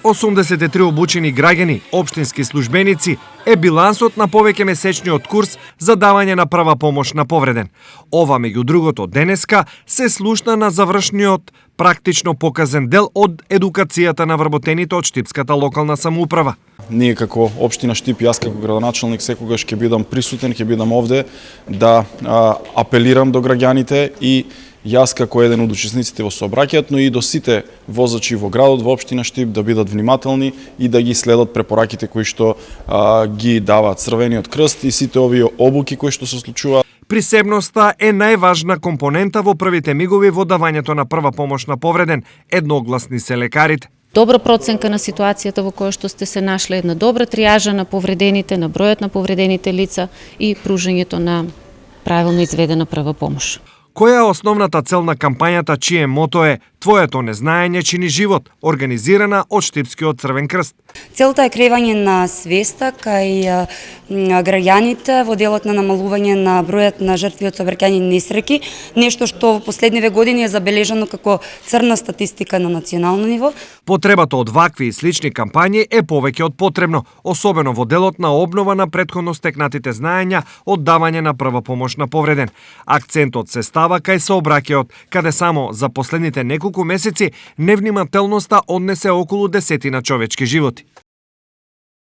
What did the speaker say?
83 обучени граѓани, општински службеници, е билансот на повеќе месечниот курс за давање на прва помош на повреден. Ова, меѓу другото, денеска се слушна на завршниот практично показен дел од едукацијата на вработените од Штипската локална самоуправа. Ние како општина Штип, јас како градоначалник секогаш ќе бидам присутен, ќе бидам овде да апелирам до граѓаните и јас како еден од учесниците во сообраќајот, но и до сите возачи во градот, во општина Штип да бидат внимателни и да ги следат препораките кои што ги даваат Црвениот крст и сите овие обуки кои што се случуваат. Присебноста е најважна компонента во првите мигови во давањето на прва помош на повреден, едногласни се лекарите. Добра проценка на ситуацијата во која што сте се нашле, една добра триажа на повредените, на бројот на повредените лица и пружањето на правилно изведена прва помош. Која е основната цел на кампањата чие мото е "Твоето незнаење чини живот", организирана од Штипскиот Црвен крст? Целта е креирање на свеста кај граѓаните во делот на намалување на бројот на жртви од сообраќајни несреќи, нешто што во последниве години е забележано како црна статистика на национално ниво. Потребата од вакви и слични кампањи е повеќе од потребно, особено во делот на обнова на претходно стекнатите знаења од давање на прва помош на повреден. Акцентот се става кај сообраќајот, каде само за последните неколку месеци невнимателноста однесе околу 10 човечки животи.